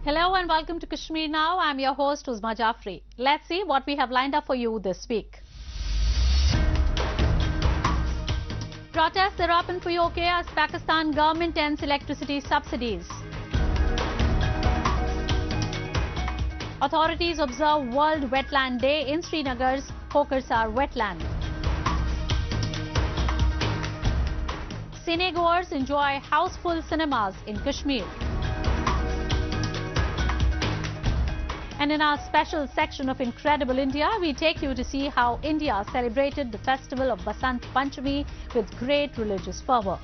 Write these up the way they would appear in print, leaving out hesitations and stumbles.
Hello and welcome to Kashmir Now. I'm your host Uzma Jafri. Let's see what we have lined up for you this week. Protests erupt in POK as Pakistan government ends electricity subsidies. Authorities observe World Wetland Day in Srinagar's Hokersar wetland. Cinegoers enjoy houseful cinemas in Kashmir. And in our special section of Incredible India, we take you to see how India celebrated the festival of Basant Panchami with great religious fervour.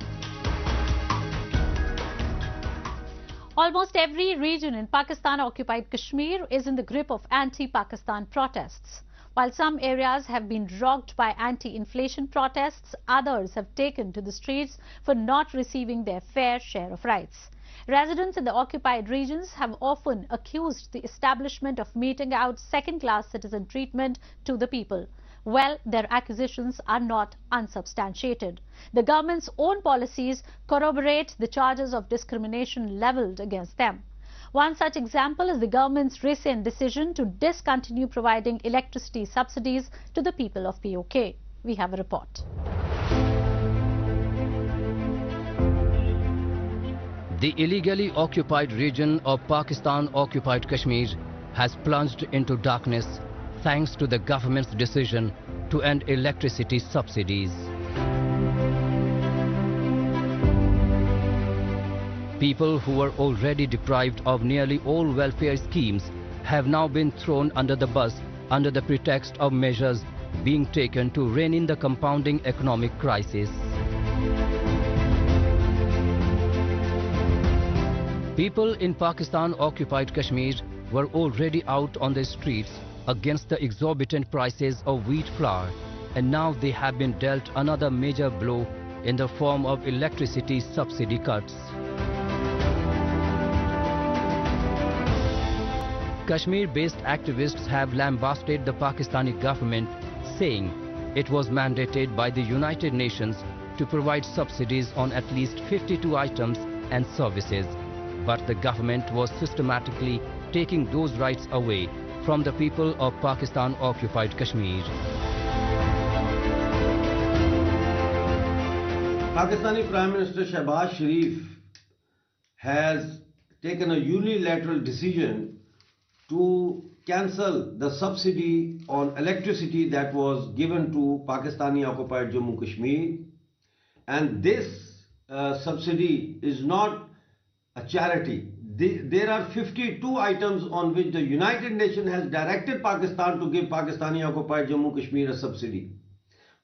Almost every region in Pakistan-occupied Kashmir is in the grip of anti-Pakistan protests. While some areas have been rocked by anti-inflation protests, others have taken to the streets for not receiving their fair share of rights. Residents in the occupied regions have often accused the establishment of meting out second-class citizen treatment to the people. Well, their accusations are not unsubstantiated. The government's own policies corroborate the charges of discrimination levelled against them. One such example is the government's recent decision to discontinue providing electricity subsidies to the people of POK. We have a report. The illegally occupied region of Pakistan-occupied Kashmir has plunged into darkness thanks to the government's decision to end electricity subsidies. People who were already deprived of nearly all welfare schemes have now been thrown under the bus under the pretext of measures being taken to rein in the compounding economic crisis. People in Pakistan-occupied Kashmir were already out on the streets against the exorbitant prices of wheat flour, and now they have been dealt another major blow in the form of electricity subsidy cuts. Kashmir-based activists have lambasted the Pakistani government, saying it was mandated by the United Nations to provide subsidies on at least 52 items and services. But the government was systematically taking those rights away from the people of Pakistan-occupied Kashmir. Pakistani Prime Minister Shehbaz Sharif has taken a unilateral decision to cancel the subsidy on electricity that was given to Pakistani-occupied Jammu and Kashmir. And this subsidy is not a charity. There are 52 items on which the United Nations has directed Pakistan to give Pakistani-occupied Jammu and Kashmir a subsidy.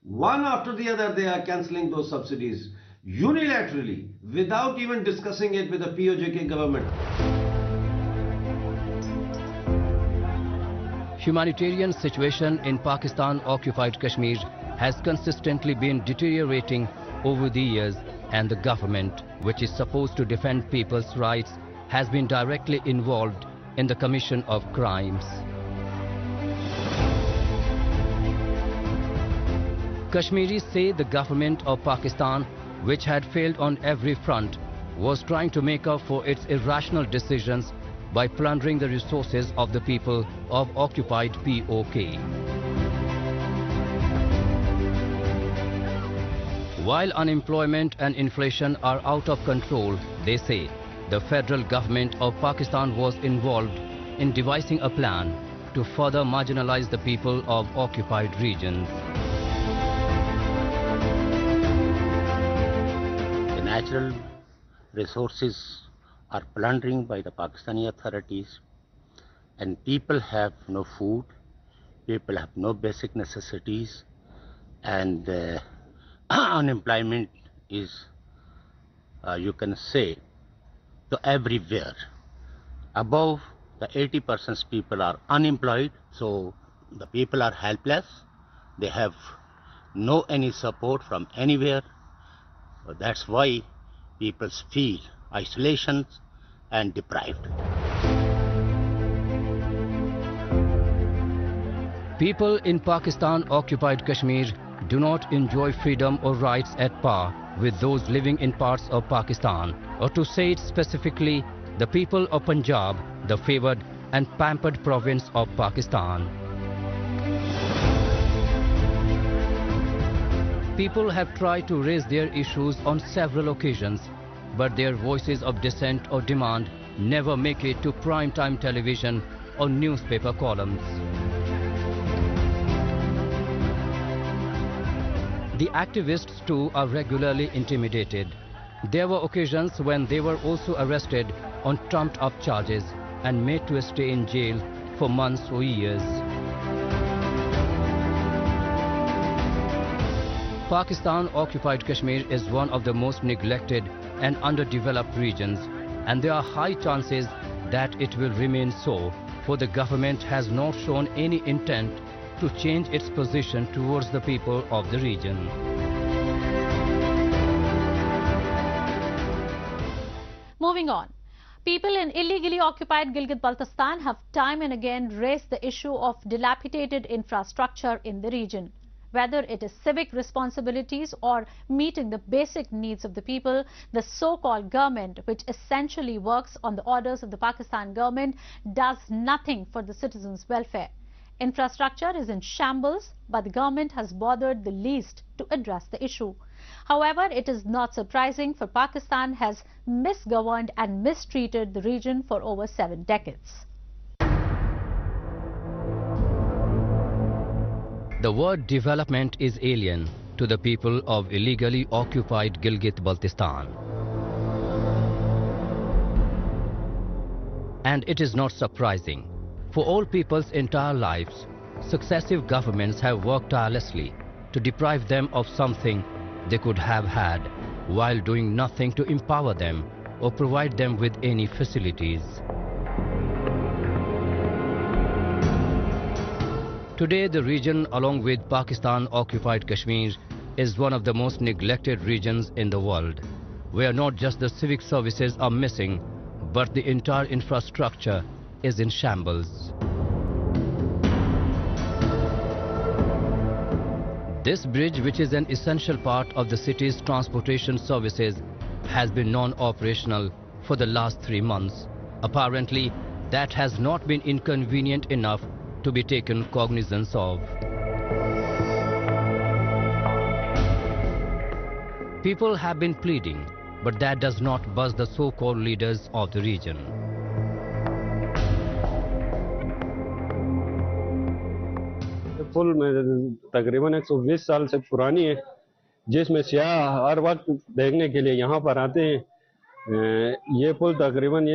One after the other, they are cancelling those subsidies unilaterally without even discussing it with the POJK government. Humanitarian situation in Pakistan-occupied Kashmir has consistently been deteriorating over the years, and the government, which is supposed to defend people's rights, has been directly involved in the commission of crimes. Kashmiris say the government of Pakistan, which had failed on every front, was trying to make up for its irrational decisions by plundering the resources of the people of occupied POK. While unemployment and inflation are out of control, they say the federal government of Pakistan was involved in devising a plan to further marginalize the people of occupied regions. The natural resources are plundering by the Pakistani authorities, and people have no food, people have no basic necessities, and unemployment is, you can say, everywhere. Above the 80% people are unemployed, so the people are helpless. They have no any support from anywhere. So that's why people feel isolation and deprived. People in Pakistan-occupied Kashmir do not enjoy freedom or rights at par with those living in parts of Pakistan. Or to say it specifically, the people of Punjab the favored and pampered province of Pakistan. People have tried to raise their issues on several occasions, but their voices of dissent or demand never make it to prime-time television or newspaper columns. The activists too are regularly intimidated. There were occasions when they were also arrested on trumped-up charges and made to stay in jail for months or years. Pakistan-occupied Kashmir is one of the most neglected and underdeveloped regions, and there are high chances that it will remain so, for the government has not shown any intent to change its position towards the people of the region. Moving on. People in illegally occupied Gilgit-Baltistan have time and again raised the issue of dilapidated infrastructure in the region. Whether it is civic responsibilities or meeting the basic needs of the people, the so-called government, which essentially works on the orders of the Pakistan government, does nothing for the citizens' welfare. Infrastructure is in shambles, but the government has bothered the least to address the issue. However, it is not surprising, for Pakistan has misgoverned and mistreated the region for over 7 decades. The word development is alien to the people of illegally occupied Gilgit-Baltistan. And it is not surprising. For all people's entire lives, successive governments have worked tirelessly to deprive them of something they could have had, while doing nothing to empower them or provide them with any facilities. Today, the region, along with Pakistan-occupied Kashmir, is one of the most neglected regions in the world, where not just the civic services are missing, but the entire infrastructure is in shambles. This bridge, which is an essential part of the city's transportation services, has been non-operational for the last 3 months. Apparently, that has not been inconvenient enough to be taken cognizance of. People have been pleading, but that does not buzz the so-called leaders of the region. पुल में तकरीबन 120 साल से पुरानी है, जिसमें सियाह हर वक्त देखने के लिए यहाँ पर आते हैं। ये पुल तकरीबन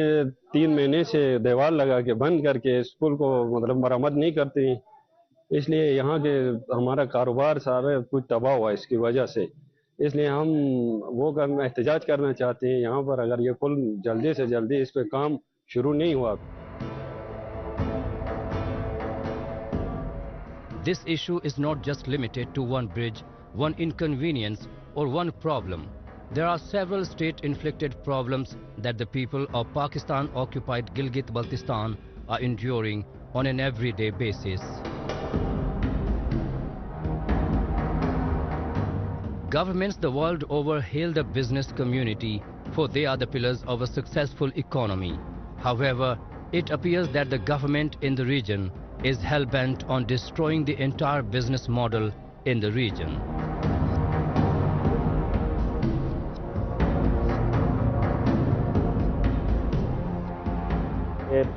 3 महीने से दीवार लगा के बंद करके इस पुल को मतलब मरम्मत नहीं करते हैं, इसलिए यहाँ के हमारा कारोबार सारा कुछ तबाह हुआ इसकी वजह से। इसलिए हम एहतजाज करना चाहते हैं यहाँ पर, अगर ये पुल जल्दी से जल्दी इस पर काम शुरू नहीं हुआ। This issue is not just limited to one bridge, one inconvenience or one problem. There are several state-inflicted problems that the people of Pakistan-occupied Gilgit-Baltistan are enduring on an everyday basis. Governments the world over hail the business community, for they are the pillars of a successful economy. However, it appears that the government in the region is hell-bent on destroying the entire business model in the region.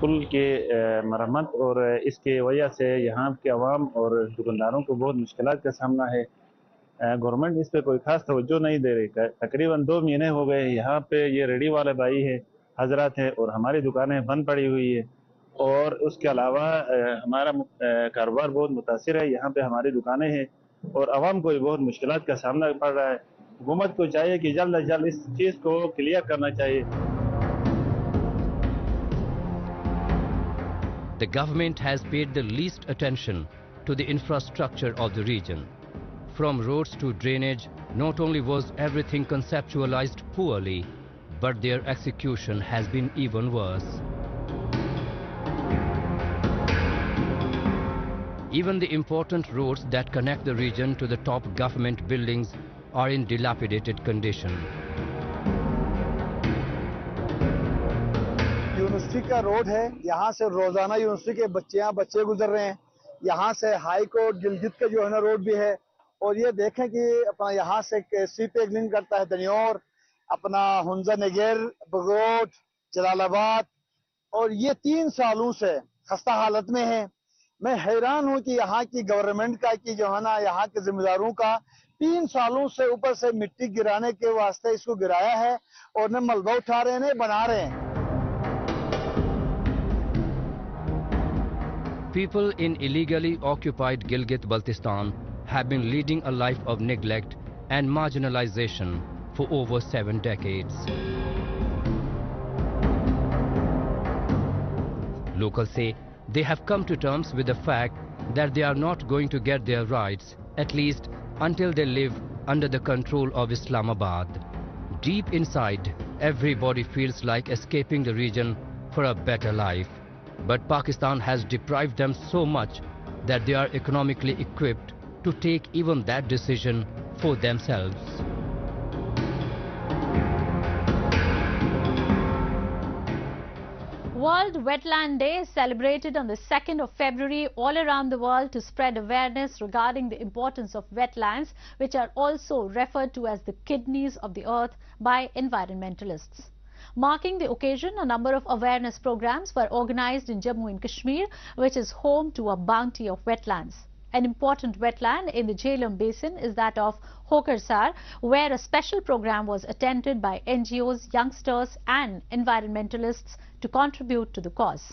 पुल के मरम्मत और इसके वजह से यहाँ के अवाम और दुकानदारों को बहुत मुश्किलात का सामना है। गवर्नमेंट इस पे कोई खास तवज्जो नहीं दे रही। तकरीबन 2 महीने हो गए यहाँ पे ये रेडी वाले भाई है, हजरात है, और हमारी दुकानें बंद पड़ी हुई है। और उसके अलावा हमारा कारोबार बहुत मुतासिर है। यहाँ पे हमारी दुकानें हैं और अवाम को भी बहुत मुश्किलात का सामना पड़ रहा है। हुकूमत को चाहिए कि जल्द अज जल्द इस चीज़ को क्लियर करना चाहिए। The government has paid the least attention to the infrastructure of the region. From roads to drainage, not only was everything conceptualized poorly, but their execution has been even worse. Even the important roads that connect the region to the top government buildings are in dilapidated condition. Yunus university का road है, यहाँ से रोजाना university के बच्चे गुजर रहे हैं। यहाँ से हाई कोर्ट गिलगित का जो है ना रोड भी है। और ये देखें कि अपना यहाँ से सी पे लिंक करता है दनियोर, अपना हुंजा नगर, बगोट, जलालाबाद। और ये 3 सालों से खस्ता हालत में है। मैं हैरान हूँ कि यहाँ की गवर्नमेंट का, कि जो है ना यहाँ के जिम्मेदारों का 3 सालों से ऊपर से मिट्टी गिराने के वास्ते इसको गिराया है और न मलबा उठा रहे हैं न बना रहे हैं। People in illegally occupied Gilgit-Baltistan have been leading a life of neglect and marginalization for over 7 decades. Locals say they have come to terms with the fact that they are not going to get their rights, at least until they live under the control of Islamabad. Deep inside, everybody feels like escaping the region for a better life. But Pakistan has deprived them so much that they are economically equipped to take even that decision for themselves. World Wetland Day is celebrated on the 2nd of February all around the world to spread awareness regarding the importance of wetlands, which are also referred to as the kidneys of the earth by environmentalists. Marking the occasion, a number of awareness programs were organized in Jammu and Kashmir, which is home to a bounty of wetlands. An important wetland in the Jhelum Basin is that of Hokersar, where a special program was attended by NGOs, youngsters and environmentalists to contribute to the cause.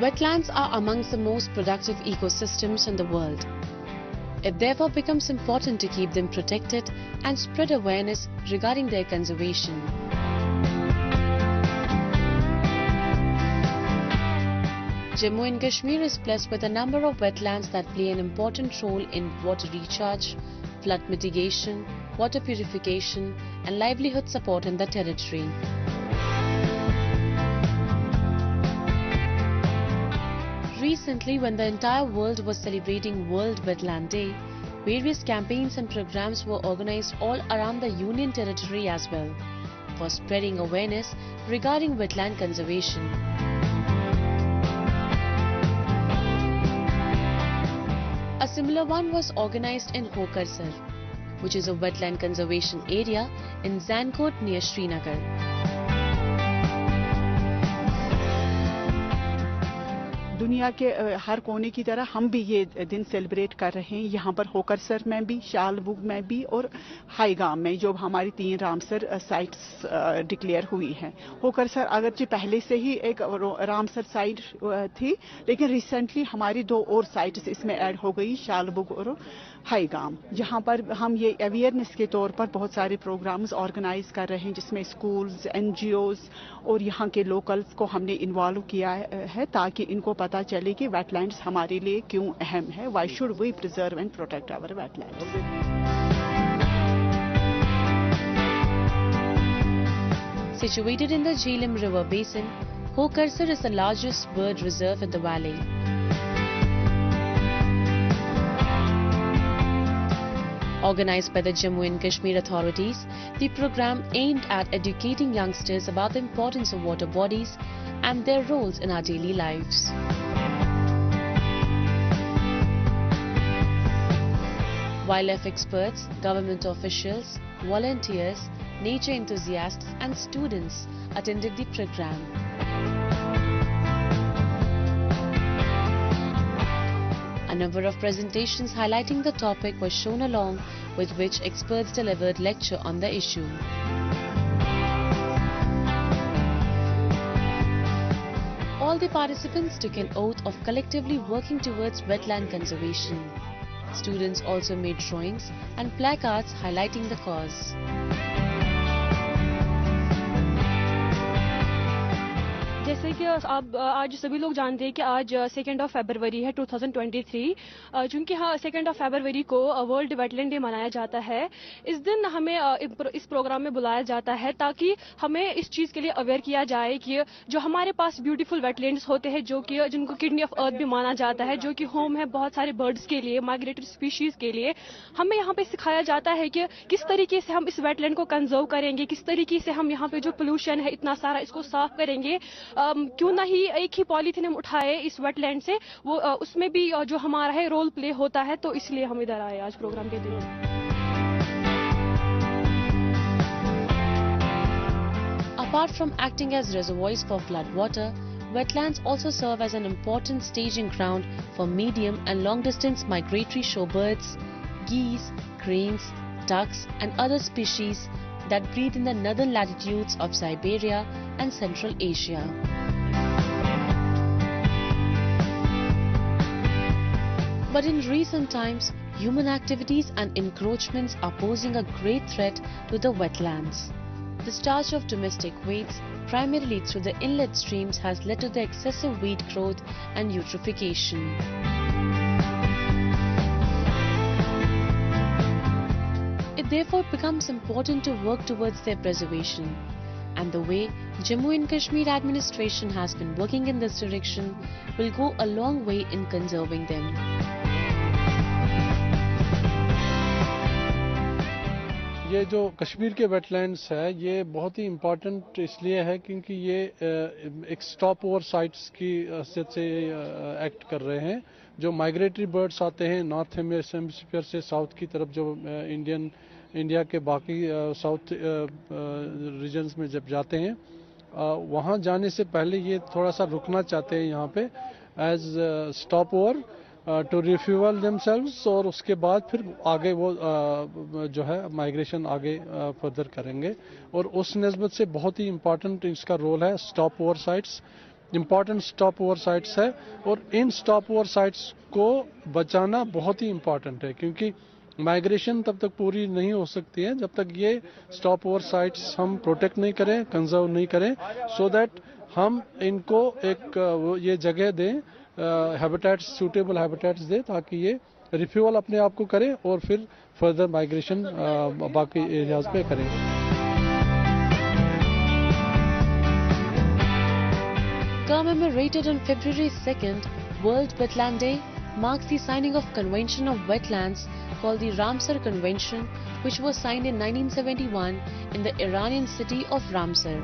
Wetlands are amongst the most productive ecosystems in the world. It therefore becomes important to keep them protected and spread awareness regarding their conservation. Jammu and Kashmir is blessed with a number of wetlands that play an important role in water recharge, flood mitigation, water purification and livelihood support in the territory. Recently, when the entire world was celebrating World Wetland Day, various campaigns and programs were organized all around the Union Territory as well for spreading awareness regarding wetland conservation. A similar one was organized in Hokersar, which is a wetland conservation area in Zankot near Srinagar. दुनिया के हर कोने की तरह हम भी ये दिन celebrate कर रहे हैं। यहाँ पर होकरसर में भी, शालबुग में भी और हाईगाम में, जो हमारी 3 रामसर साइट्स डिक्लेयर हुई हैं। होकरसर अगरचे पहले से ही एक रामसर साइट थी, लेकिन रिसेंटली हमारी 2 और साइट्स इसमें ऐड हो गई, शालबुग और हाईगाम। यहाँ पर हम ये अवेयरनेस के तौर पर बहुत सारे प्रोग्राम्स ऑर्गेनाइज कर रहे हैं, जिसमें स्कूल्स, एनजीओज और यहाँ के लोकल्स को हमने इन्वॉल्व किया है, ताकि इनको पता चले कि वेटलैंड्स हमारे लिए क्यों अहम है। Why should we preserve and protect our wetlands. Situated in the Jhelum River Basin, Hokersar is the largest bird reserve in the valley. Organized by the Jammu and Kashmir authorities, the program aimed at educating youngsters about the importance of water bodies and their roles in our daily lives. Wildlife experts, government officials, volunteers, nature enthusiasts and students attended the program. A number of presentations highlighting the topic were shown, along with which experts delivered lecture on the issue. All the participants took an oath of collectively working towards wetland conservation. Students also made drawings and placards highlighting the cause. जैसे कि आप आज सभी लोग जानते हैं कि आज 2 फरवरी है 2023, चूँकि हाँ 2 फरवरी को वर्ल्ड वेटलैंड डे मनाया जाता है। इस दिन हमें इस प्रोग्राम में बुलाया जाता है ताकि हमें इस चीज़ के लिए अवेयर किया जाए कि जो हमारे पास ब्यूटीफुल वेटलैंड्स होते हैं, जो कि जिनको किडनी ऑफ अर्थ भी माना जाता है, जो कि होम है बहुत सारे बर्ड्स के लिए, माइग्रेटरी स्पीशीज़ के लिए, हमें यहाँ पे सिखाया जाता है कि किस तरीके से हम इस वेटलैंड को कंजर्व करेंगे, किस तरीके से हम यहाँ पे जो पोल्यूशन है इतना सारा इसको साफ करेंगे। क्यों ना ही एक ही पॉलीथीन हम उठाए इस वेटलैंड से, वो उसमें भी जो हमारा है रोल प्ले होता है, तो इसलिए हम इधर आए आज प्रोग्राम के दिन। Apart from acting as reservoirs for flood water, wetlands also serve as an important staging ground for medium and long-distance migratory shorebirds, geese, cranes, ducks and other species that breed in the northern latitudes of Siberia and Central Asia. But in recent times, human activities and encroachments are posing a great threat to the wetlands. Discharge of domestic waste, primarily through the inlet streams, has led to the excessive weed growth and eutrophication. It therefore becomes important to work towards their preservation. And the way Jammu and Kashmir administration has been working in this direction will go a long way in conserving them. ये जो कश्मीर के wetlands है ये बहुत ही important इसलिए है क्योंकि ये एक स्टॉप ओवर साइट्स की हैसियत से एक्ट कर रहे हैं। जो माइग्रेटरी बर्ड्स आते हैं नॉर्थ हेमिस्फीयर से साउथ की तरफ, जो इंडिया के बाकी साउथ रीजन्स में जब जाते हैं, वहाँ जाने से पहले ये थोड़ा सा रुकना चाहते हैं यहाँ पे as stopover to refuel themselves, और उसके बाद फिर आगे वो जो है माइग्रेशन आगे फर्दर करेंगे। और उस निस्बत से बहुत ही इम्पॉर्टेंट इसका रोल है। Stop over sites important stop over sites है, और इन स्टॉप ओवर साइट्स को बचाना बहुत ही इम्पॉर्टेंट है, क्योंकि माइग्रेशन तब तक पूरी नहीं हो सकती है जब तक ये स्टॉप ओवर साइट्स हम प्रोटेक्ट नहीं करें, कंजर्व नहीं करें, सो दैट हम इनको एक ये जगह दें, हैबिटेट्स, सूटेबल हैबिटेट्स दे, ताकि ये रिफ्यूअल अपने आप को करें और फिर फर्दर माइग्रेशन बाकी एरियाज पे करें। Commemorated on February 2nd, World Wetland Day marks the signing of Convention of Wetlands called the Ramsar Convention, which was signed in 1971 in the Iranian city of Ramsar.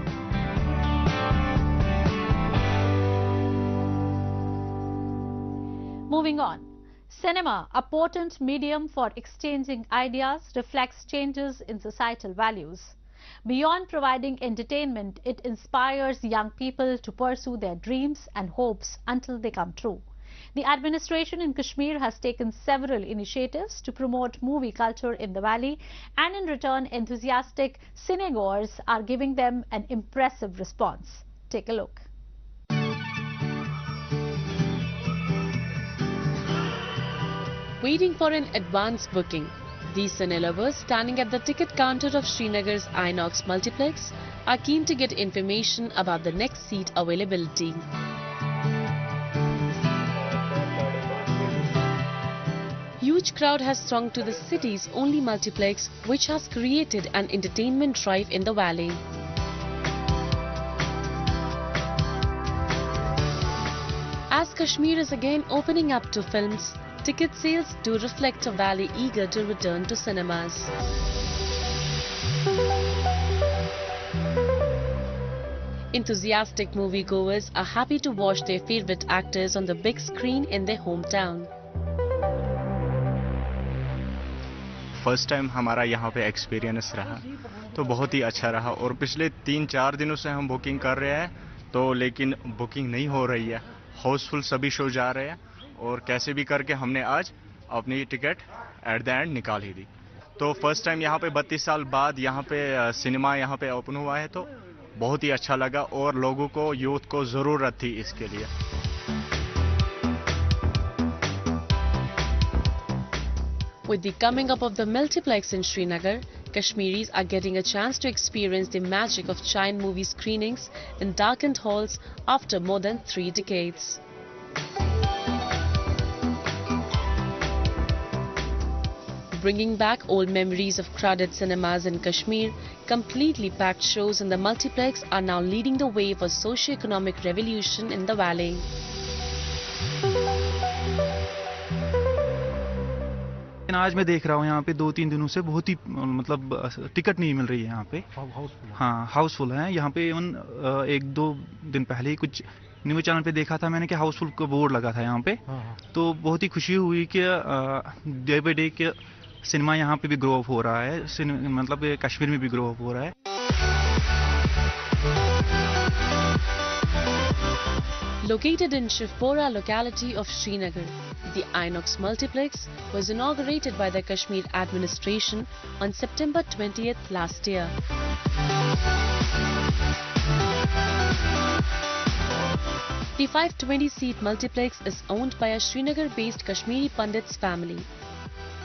Moving on, cinema, a potent medium for exchanging ideas, reflects changes in societal values. Beyond providing entertainment, it inspires young people to pursue their dreams and hopes until they come true. The administration in Kashmir has taken several initiatives to promote movie culture in the valley, and in return, enthusiastic cinegoers are giving them an impressive response. Take a look. Waiting for an advance booking, these cine lovers standing at the ticket counter of Srinagar's Inox multiplex are keen to get information about the next seat availability. Huge crowd has thronged to the city's only multiplex, which has created an entertainment drive in the valley. As Kashmir is again opening up to films, ticket sales do reflect a valley eager to return to cinemas. Enthusiastic moviegoers are happy to watch their favorite actors on the big screen in their hometown. First time हमारा यहाँ पे experience रहा तो बहुत ही अच्छा रहा, और पिछले 3-4 दिनों से हम बुकिंग कर रहे हैं तो लेकिन बुकिंग नहीं हो रही है। हाउसफुल सभी शो जा रहे हैं और कैसे भी करके हमने आज अपनी टिकट एट द एंड निकाल ही दी। तो फर्स्ट टाइम यहाँ पे 32 साल बाद यहाँ पे सिनेमा यहाँ पे ओपन हुआ है तो बहुत ही अच्छा लगा, और लोगों को, यूथ को ज़रूरत थी इसके लिए। With the coming up of the multiplex in Srinagar, Kashmiris are getting a chance to experience the magic of Chine movie screenings in darkened halls after more than 3 decades. Bringing back old memories of crowded cinemas in Kashmir, completely packed shows in the multiplex are now leading the way for socio-economic revolution in the valley. आज मैं देख रहा हूँ यहाँ पे 2-3 दिनों से बहुत ही मतलब टिकट नहीं मिल रही है यहाँ पे। हाँ, हाउसफुल है यहाँ पे। इवन 1-2 दिन पहले ही कुछ न्यूज़ चैनल पे देखा था मैंने कि हाउसफुल का बोर्ड लगा था यहाँ पे। तो बहुत ही खुशी हुई कि डे बाय डे के सिनेमा यहाँ पे भी ग्रो अप हो रहा है, मतलब कश्मीर में भी ग्रो अप हो रहा है। Located in Shivpora locality of Srinagar, the Inox Multiplex was inaugurated by the Kashmir administration on September 20th last year. The 520-seat multiplex is owned by a Srinagar-based Kashmiri Pandits family.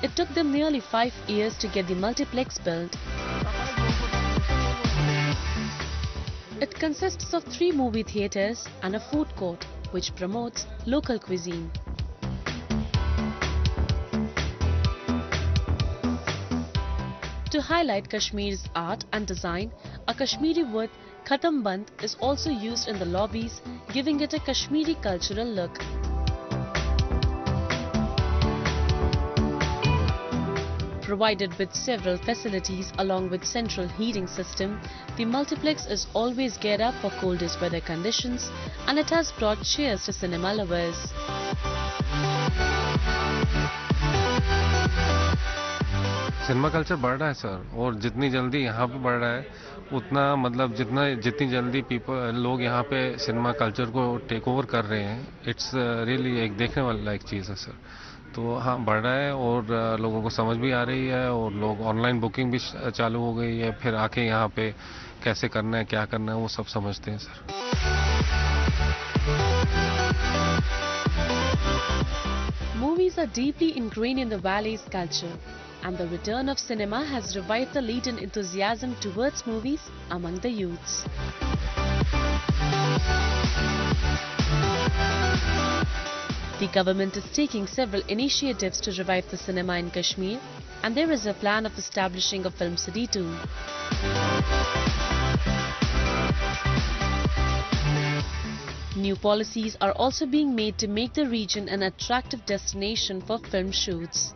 It took them nearly 5 years to get the multiplex built. It consists of 3 movie theatres and a food court, which promotes local cuisine. To highlight Kashmir's art and design, a Kashmiri wood khatam band is also used in the lobbies, giving it a Kashmiri cultural look. Provided with several facilities along with central heating system, the multiplex is always geared up for coldest weather conditions, and it has brought cheers to cinema lovers. Cinema culture बढ़ रहा है sir, और जितनी जल्दी यहाँ पे बढ़ रहा है उतना मतलब जितनी जल्दी लोग यहाँ पे सिनेमा कल्चर को टेक ओवर कर रहे हैं, इट्स रियली एक देखने वाला लायक चीज़ है सर। तो हाँ, बढ़ रहा है और लोगों को समझ भी आ रही है, और लोग ऑनलाइन बुकिंग भी चालू हो गई है, फिर आके यहाँ पे कैसे करना है क्या करना है वो सब समझते हैं sir. Movies are deeply ingrained in the valley's culture, and the return of cinema has revived the latent enthusiasm towards movies among the youths. The government is taking several initiatives to revive the cinema in Kashmir, and there is a plan of establishing a film city too. New policies are also being made to make the region an attractive destination for film shoots.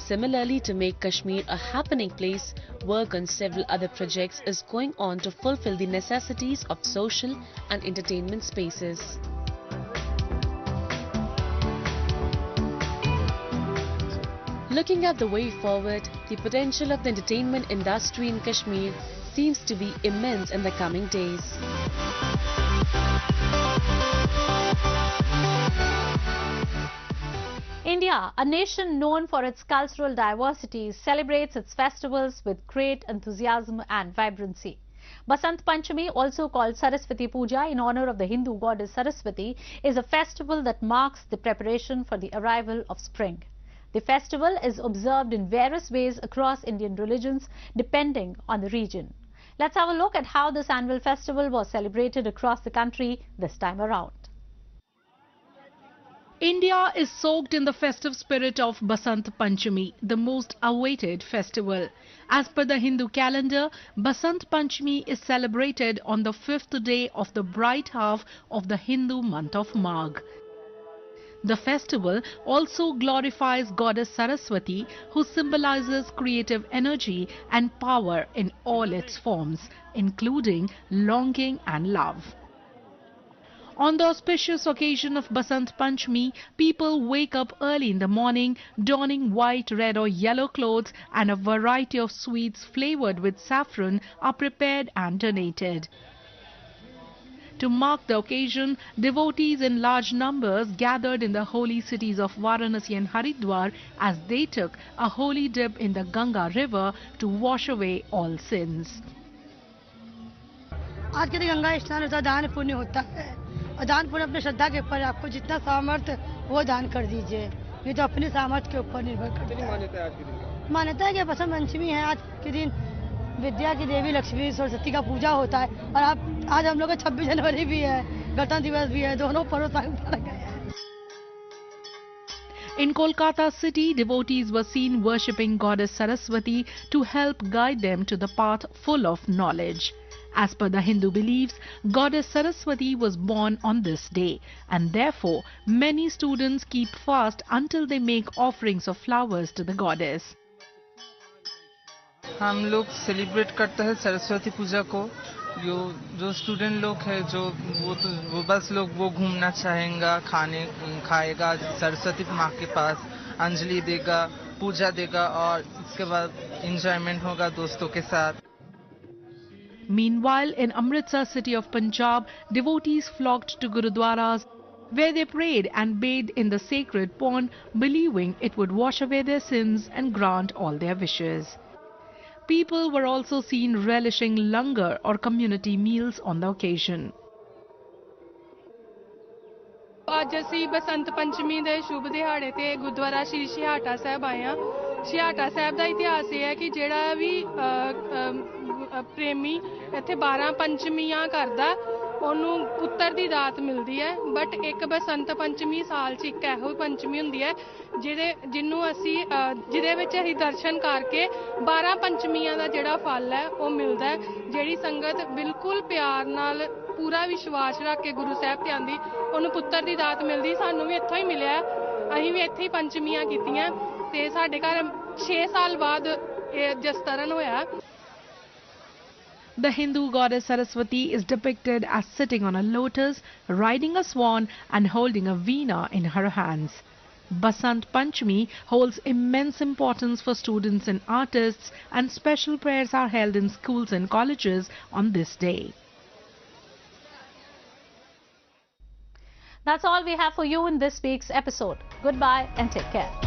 Similarly, to make Kashmir a happening place, work on several other projects is going on to fulfill the necessities of social and entertainment spaces. Looking at the way forward, the potential of the entertainment industry in Kashmir seems to be immense in the coming days. India, a nation known for its cultural diversity, celebrates its festivals with great enthusiasm and vibrancy. Basant Panchami, also called Saraswati Puja in honor of the Hindu goddess Saraswati, is a festival that marks the preparation for the arrival of spring. The festival is observed in various ways across Indian religions depending on the region. Let's have a look at how this annual festival was celebrated across the country this time around. India is soaked in the festive spirit of Basant Panchami, the most awaited festival. As per the Hindu calendar, Basant Panchami is celebrated on the 5th day of the bright half of the Hindu month of Magh. The festival also glorifies goddess Saraswati, who symbolizes creative energy and power in all its forms, including longing and love. On the auspicious occasion of Basant Panchami, people wake up early in the morning, donning white, red or yellow clothes, and a variety of sweets flavored with saffron are prepared and donated. To mark the occasion, devotees in large numbers gathered in the holy cities of Varanasi and Haridwar as they took a holy dip in the Ganga river to wash away all sins. आज के दिन गंगा स्नान होता है, दान पुण्य होता है, और दान पुण्य अपने श्रद्धा के ऊपर, आपको जितना सामर्थ्य वो दान कर दीजिए। ये तो अपनी सामर्थ्य के ऊपर निर्भर करता है। मान्यता है आज के दिन का? मान्यता है कि बसंत पंचमी है, आज के दिन विद्या की देवी लक्ष्मी सरस्वती का पूजा होता है। और आज हम लोग का 26 जनवरी भी है, गणतंत्र दिवस भी है, दोनों पर्व मनाए गए हैं। In Kolkata city, devotees were seen worshipping goddess Saraswati to help guide them to the path full of knowledge. As per the Hindu beliefs, goddess Saraswati was born on this day, and therefore many students keep fast until they make offerings of flowers to the goddess. हम लोग celebrate करते हैं सरस्वती पूजा को। जो student लोग है जो वो बस लोग वो घूमना चाहेगा, खाएगा सरस्वती माँ के पास, अंजलि देगा, पूजा देगा और इसके बाद एंजॉयमेंट होगा दोस्तों के साथ। Meanwhile, in Amritsar city of Punjab, devotees flocked to gurudwaras where they prayed and bathed in the sacred pond, believing it would wash away their sins and grant all their wishes. People were also seen relishing langar or community meals on the occasion. ਅੱਜ ਅਸੀਂ ਬਸੰਤ ਪੰਚਮੀ ਦੇ ਸ਼ੁਭ ਦਿਹਾੜੇ ਤੇ ਗੁਰਦੁਆਰਾ ਸ਼੍ਰੀ ਛਿਹਾਟਾ ਸਾਹਿਬ ਆਏ ਹਾਂ। ਛਿਹਾਟਾ ਸਾਹਿਬ ਦਾ ਇਤਿਹਾਸ ਇਹ ਹੈ ਕਿ ਜਿਹੜਾ ਵੀ ਪ੍ਰੇਮੀ ਇੱਥੇ 12 ਪੰਚਮੀਆਂ ਕਰਦਾ ਉਹਨੂੰ ਪੁੱਤਰ ਦੀ ਦਾਤ ਮਿਲਦੀ ਹੈ। ਬਟ ਇੱਕ ਬਸੰਤ ਪੰਚਮੀ ਸਾਲ 'ਚ ਇੱਕ ਇਹੋ ਪੰਚਮੀ ਹੁੰਦੀ ਹੈ ਜਿਹਦੇ ਵਿੱਚ ਅਸੀਂ ਦਰਸ਼ਨ ਕਰਕੇ 12 ਪੰਚਮੀਆਂ ਦਾ ਜਿਹੜਾ ਫਲ ਹੈ ਉਹ ਮਿਲਦਾ ਹੈ। ਜਿਹੜੀ ਸੰਗਤ ਬਿਲਕੁਲ ਪਿਆਰ ਨਾਲ ਪੂਰਾ ਵਿਸ਼ਵਾਸ ਰੱਖ ਕੇ ਗੁਰੂ ਸਾਹਿਬ ਤੇ ਆਂਦੀ ਉਹਨੂੰ ਪੁੱਤਰ ਦੀ ਦਾਤ ਮਿਲਦੀ। ਸਾਨੂੰ ਵੀ ਇੱਥੋਂ ਹੀ ਮਿਲਿਆ, ਅਸੀਂ ਵੀ ਇੱਥੇ ਹੀ ਪੰਚਮੀਆਂ ਕੀਤੀਆਂ ਤੇ ਸਾਡੇ ਘਰ 6 ਸਾਲ ਬਾਅਦ ਇਹ ਜਸਤਰਨ ਹੋਇਆ। The Hindu goddess Saraswati is depicted as sitting on a lotus, riding a swan and holding a veena in her hands. Basant Panchami holds immense importance for students and artists, and special prayers are held in schools and colleges on this day. That's all we have for you in this week's episode. Goodbye and take care.